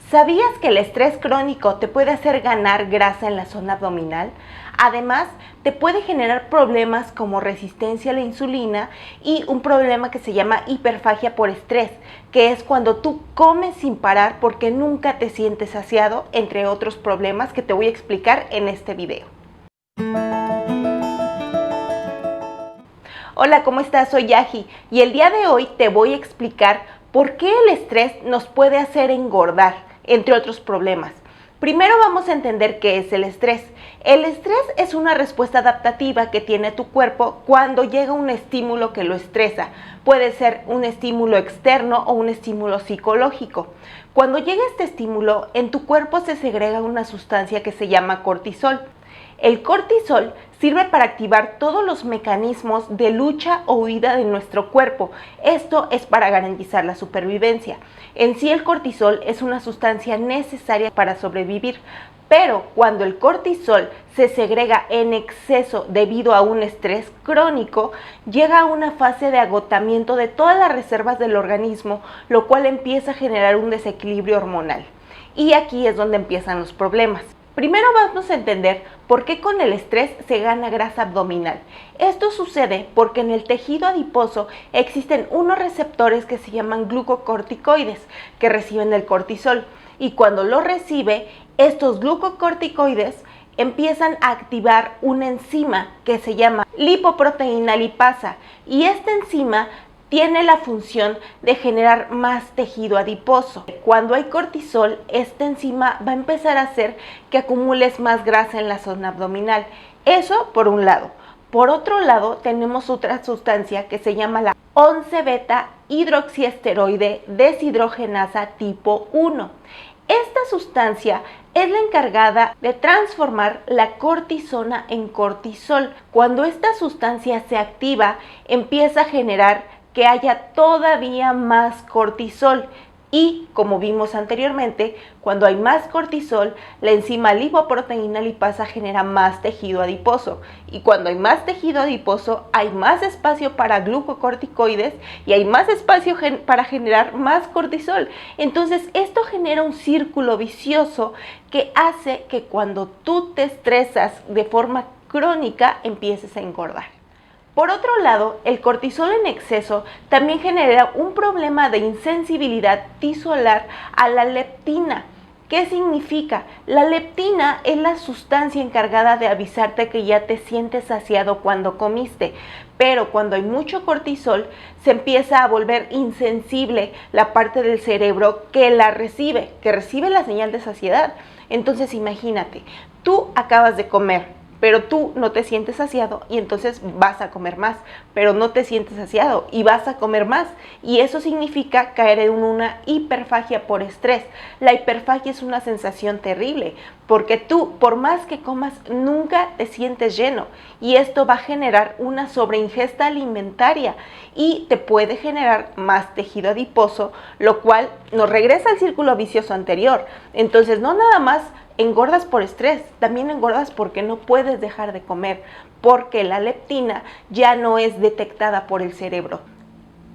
¿Sabías que el estrés crónico te puede hacer ganar grasa en la zona abdominal? Además, te puede generar problemas como resistencia a la insulina y un problema que se llama hiperfagia por estrés, que es cuando tú comes sin parar porque nunca te sientes saciado, entre otros problemas que te voy a explicar en este video. Hola, ¿cómo estás? Soy Yaji y el día de hoy te voy a explicar por qué el estrés nos puede hacer engordar, entre otros problemas. Primero vamos a entender qué es el estrés. El estrés es una respuesta adaptativa que tiene tu cuerpo cuando llega un estímulo que lo estresa. Puede ser un estímulo externo o un estímulo psicológico. Cuando llega este estímulo, en tu cuerpo se segrega una sustancia que se llama cortisol. El cortisol sirve para activar todos los mecanismos de lucha o huida de nuestro cuerpo. Esto es para garantizar la supervivencia. En sí, el cortisol es una sustancia necesaria para sobrevivir, pero cuando el cortisol se segrega en exceso debido a un estrés crónico, llega a una fase de agotamiento de todas las reservas del organismo, lo cual empieza a generar un desequilibrio hormonal. Y aquí es donde empiezan los problemas. Primero vamos a entender por qué con el estrés se gana grasa abdominal. Esto sucede porque en el tejido adiposo existen unos receptores que se llaman glucocorticoides que reciben el cortisol, y cuando lo recibe, estos glucocorticoides empiezan a activar una enzima que se llama lipoproteína lipasa, y esta enzima tiene la función de generar más tejido adiposo. Cuando hay cortisol, esta enzima va a empezar a hacer que acumules más grasa en la zona abdominal. Eso por un lado. Por otro lado, tenemos otra sustancia que se llama la 11-beta hidroxiesteroide deshidrogenasa tipo 1. Esta sustancia es la encargada de transformar la cortisona en cortisol. Cuando esta sustancia se activa, empieza a generar que haya todavía más cortisol, y como vimos anteriormente, cuando hay más cortisol, la enzima lipoproteína lipasa genera más tejido adiposo, y cuando hay más tejido adiposo hay más espacio para glucocorticoides y hay más espacio para generar más cortisol. Entonces esto genera un círculo vicioso que hace que cuando tú te estresas de forma crónica empieces a engordar. Por otro lado, el cortisol en exceso también genera un problema de insensibilidad tisular a la leptina. ¿Qué significa? La leptina es la sustancia encargada de avisarte que ya te sientes saciado cuando comiste, pero cuando hay mucho cortisol se empieza a volver insensible la parte del cerebro que recibe la señal de saciedad. Entonces imagínate, tú acabas de comer, pero tú no te sientes saciado y entonces vas a comer más, pero no te sientes saciado y vas a comer más, y eso significa caer en una hiperfagia por estrés. La hiperfagia es una sensación terrible porque tú, por más que comas, nunca te sientes lleno, y esto va a generar una sobreingesta alimentaria y te puede generar más tejido adiposo, lo cual nos regresa al círculo vicioso anterior. Entonces no nada más engordas por estrés, también engordas porque no puedes dejar de comer, porque la leptina ya no es detectada por el cerebro.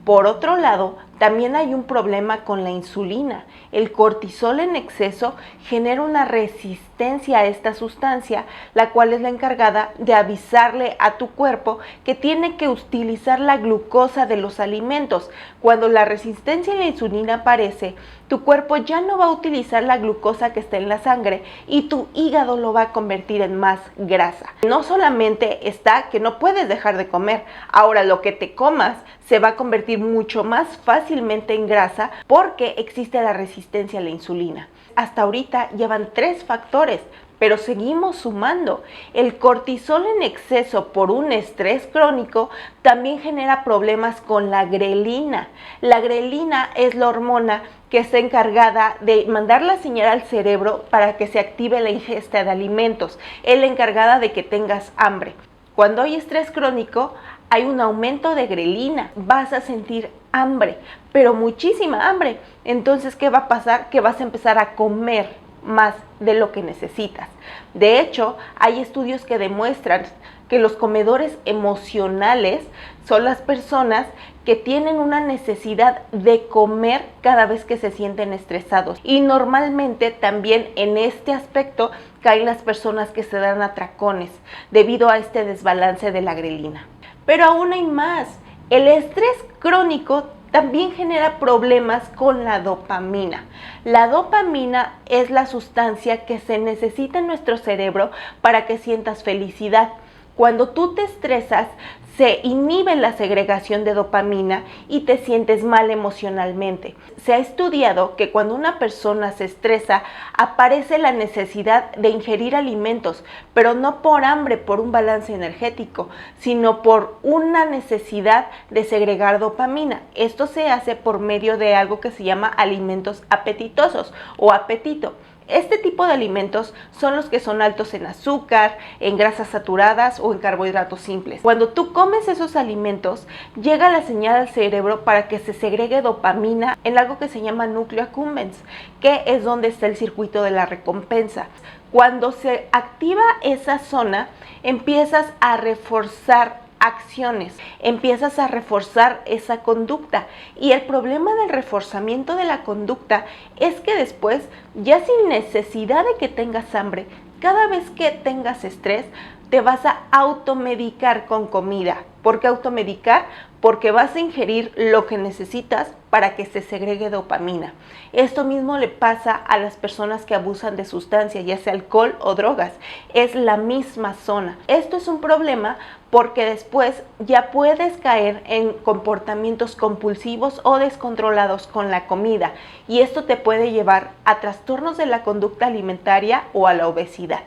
Por otro lado, también hay un problema con la insulina. El cortisol en exceso genera una resistencia a esta sustancia, la cual es la encargada de avisarle a tu cuerpo que tiene que utilizar la glucosa de los alimentos. Cuando la resistencia a la insulina aparece, tu cuerpo ya no va a utilizar la glucosa que está en la sangre y tu hígado lo va a convertir en más grasa. No solamente está que no puedes dejar de comer, ahora lo que te comas se va a convertir mucho más fácilmente en grasa porque existe la resistencia a la insulina. Hasta ahorita llevan 3 factores, pero seguimos sumando. El cortisol en exceso por un estrés crónico también genera problemas con la grelina. La grelina es la hormona que está encargada de mandar la señal al cerebro para que se active la ingesta de alimentos. Es la encargada de que tengas hambre. Cuando hay estrés crónico, hay un aumento de grelina, vas a sentir hambre, pero muchísima hambre. Entonces, ¿qué va a pasar? Que vas a empezar a comer más de lo que necesitas. De hecho, hay estudios que demuestran que los comedores emocionales son las personas que tienen una necesidad de comer cada vez que se sienten estresados. Y normalmente también en este aspecto caen las personas que se dan atracones debido a este desbalance de la grelina. Pero aún hay más. El estrés crónico también genera problemas con la dopamina. La dopamina es la sustancia que se necesita en nuestro cerebro para que sientas felicidad. Cuando tú te estresas, se inhibe la segregación de dopamina y te sientes mal emocionalmente. Se ha estudiado que cuando una persona se estresa, aparece la necesidad de ingerir alimentos, pero no por hambre, por un balance energético, sino por una necesidad de segregar dopamina. Esto se hace por medio de algo que se llama alimentos apetitosos o apetito. Este tipo de alimentos son los que son altos en azúcar, en grasas saturadas o en carbohidratos simples. Cuando tú comes esos alimentos, llega la señal al cerebro para que se segregue dopamina en algo que se llama núcleo accumbens, que es donde está el circuito de la recompensa. Cuando se activa esa zona, empiezas a reforzar acciones, empiezas a reforzar esa conducta, y el problema del reforzamiento de la conducta es que después, ya sin necesidad de que tengas hambre, cada vez que tengas estrés, te vas a automedicar con comida. ¿Por qué automedicar? Porque vas a ingerir lo que necesitas para que se segregue dopamina. Esto mismo le pasa a las personas que abusan de sustancias, ya sea alcohol o drogas. Es la misma zona. Esto es un problema porque después ya puedes caer en comportamientos compulsivos o descontrolados con la comida, y esto te puede llevar a trastornos de la conducta alimentaria o a la obesidad.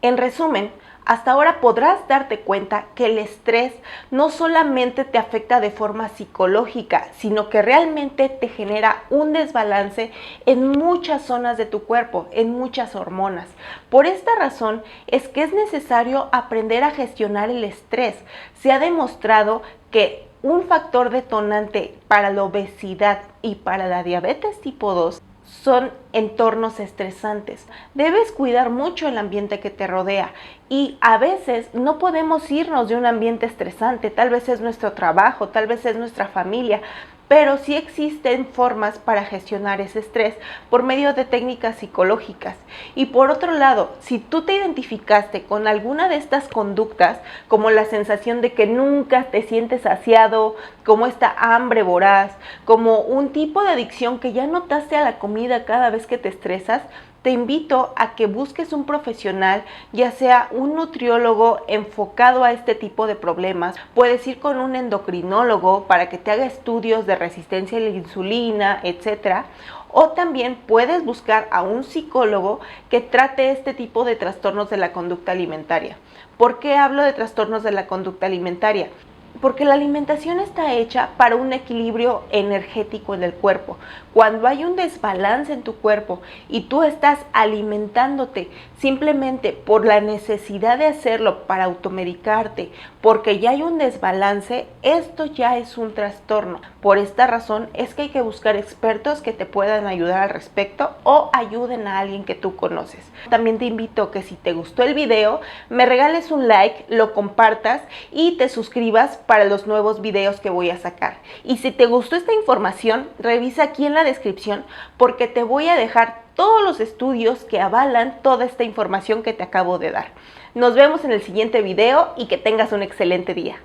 En resumen, hasta ahora podrás darte cuenta que el estrés no solamente te afecta de forma psicológica, sino que realmente te genera un desbalance en muchas zonas de tu cuerpo, en muchas hormonas. Por esta razón es que es necesario aprender a gestionar el estrés. Se ha demostrado que un factor detonante para la obesidad y para la diabetes tipo 2 son entornos estresantes. Debes cuidar mucho el ambiente que te rodea, y a veces no podemos irnos de un ambiente estresante. Tal vez es nuestro trabajo, tal vez es nuestra familia, pero sí existen formas para gestionar ese estrés por medio de técnicas psicológicas. Y por otro lado, si tú te identificaste con alguna de estas conductas, como la sensación de que nunca te sientes saciado, como esta hambre voraz, como un tipo de adicción que ya notaste a la comida cada vez que te estresas, te invito a que busques un profesional, ya sea un nutriólogo enfocado a este tipo de problemas. Puedes ir con un endocrinólogo para que te haga estudios de resistencia a la insulina, etc. O también puedes buscar a un psicólogo que trate este tipo de trastornos de la conducta alimentaria. ¿Por qué hablo de trastornos de la conducta alimentaria? Porque la alimentación está hecha para un equilibrio energético en el cuerpo. Cuando hay un desbalance en tu cuerpo y tú estás alimentándote simplemente por la necesidad de hacerlo para automedicarte, porque ya hay un desbalance, esto ya es un trastorno. Por esta razón es que hay que buscar expertos que te puedan ayudar al respecto o ayuden a alguien que tú conoces. También te invito a que si te gustó el video, me regales un like, lo compartas y te suscribas para los nuevos videos que voy a sacar. Y si te gustó esta información, revisa aquí en la descripción, porque te voy a dejar todos los estudios que avalan toda esta información que te acabo de dar. Nos vemos en el siguiente video y que tengas un excelente día.